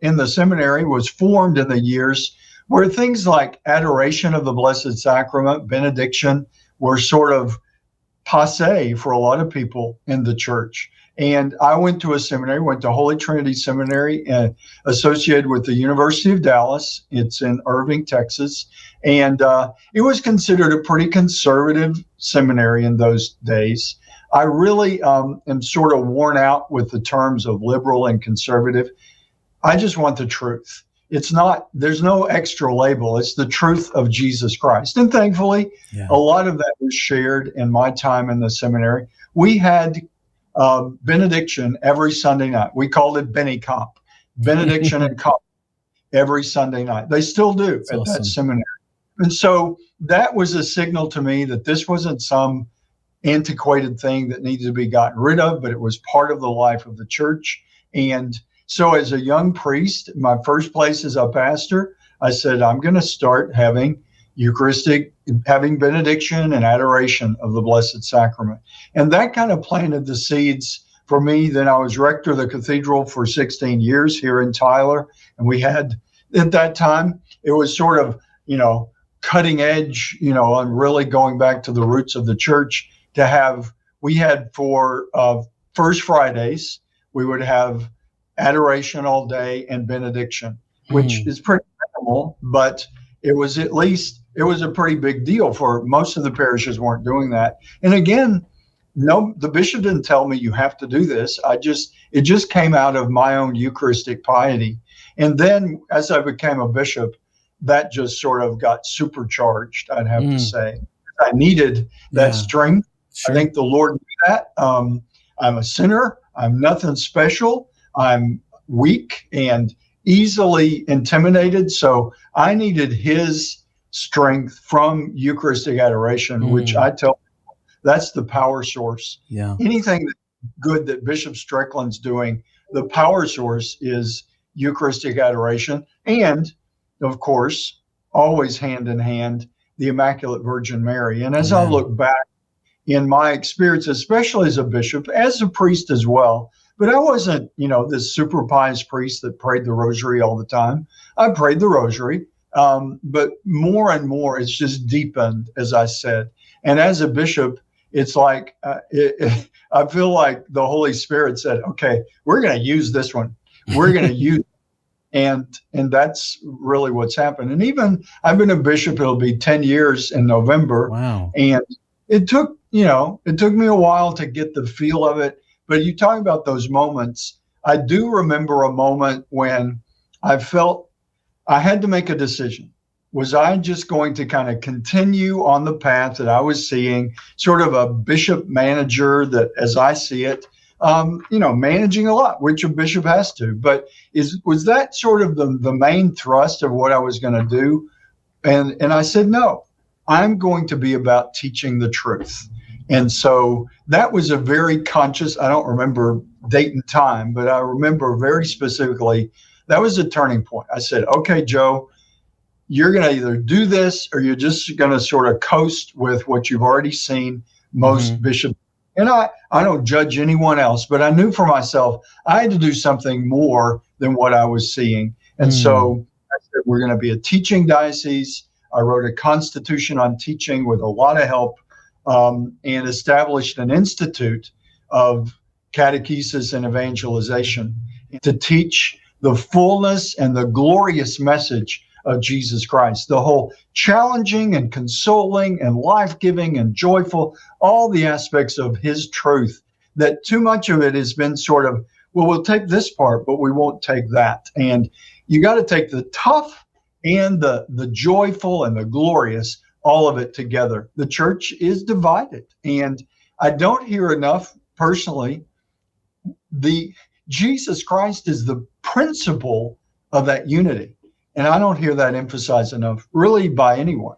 in the seminary was formed in the years where things like adoration of the Blessed Sacrament, benediction, were sort of passe for a lot of people in the church. And I went to a seminary, went to Holy Trinity Seminary, associated with the University of Dallas. It's in Irving, Texas. And it was considered a pretty conservative seminary in those days. I really am sort of worn out with the terms of liberal and conservative. I just want the truth. It's not, there's no extra label. It's the truth of Jesus Christ. And thankfully, a lot of that was shared in my time in the seminary. We had benediction every Sunday night. We called it Benny Comp, benediction and comp every Sunday night. They still do. That's at awesome. That seminary. And so that was a signal to me that this wasn't some antiquated thing that needed to be gotten rid of, but it was part of the life of the church. And so as a young priest, my first place as a pastor, I said, I'm going to start having having benediction and adoration of the Blessed Sacrament. And that kind of planted the seeds for me. Then I was rector of the cathedral for 16 years here in Tyler. And we had, at that time, it was sort of, cutting edge, and really going back to the roots of the church to have, we had for First Fridays, we would have adoration all day and benediction, which is pretty minimal, but it was at least, it was a pretty big deal for most of the parishes weren't doing that. And again, no, the bishop didn't tell me you have to do this. It just came out of my own Eucharistic piety. And then as I became a bishop, that just sort of got supercharged, I'd have to say. I needed that strength. Sure. I think the Lord knew that. I'm a sinner. I'm nothing special. I'm weak and easily intimidated. So I needed his strength from Eucharistic adoration, which I tell people, that's the power source. Yeah. Anything good that Bishop Strickland's doing, the power source is Eucharistic adoration. And of course, always hand in hand, the Immaculate Virgin Mary. And as I look back in my experience, especially as a bishop, as a priest as well, but I wasn't, this super pious priest that prayed the rosary all the time. I prayed the rosary, but more and more, it's just deepened, as I said. And as a bishop, it's like, I feel like the Holy Spirit said, okay, we're going to use this one. We're going to use And that's really what's happened. And even I've been a bishop, it'll be 10 years in November. Wow. And it took me a while to get the feel of it. But you talk about those moments. I do remember a moment when I felt I had to make a decision. Was I just going to kind of continue on the path that I was seeing, sort of a bishop manager that, as I see it, managing a lot, which a bishop has to, but was that sort of the main thrust of what I was going to do? And I said, no, I'm going to be about teaching the truth. And so that was a very conscious, I don't remember date and time, but I remember very specifically, that was a turning point. I said, okay, Joe, you're going to either do this or you're just going to sort of coast with what you've already seen most bishops. And I don't judge anyone else, but I knew for myself, I had to do something more than what I was seeing. And so I said, we're going to be a teaching diocese. I wrote a constitution on teaching with a lot of help and established an institute of catechesis and evangelization to teach the fullness and the glorious message of Jesus Christ, the whole challenging and consoling and life-giving and joyful, all the aspects of his truth, that too much of it has been sort of, well, we'll take this part, but we won't take that. And you got to take the tough and the joyful and the glorious, all of it together. The church is divided. And I don't hear enough, personally, Jesus Christ is the principle of that unity. And I don't hear that emphasized enough, really, by anyone.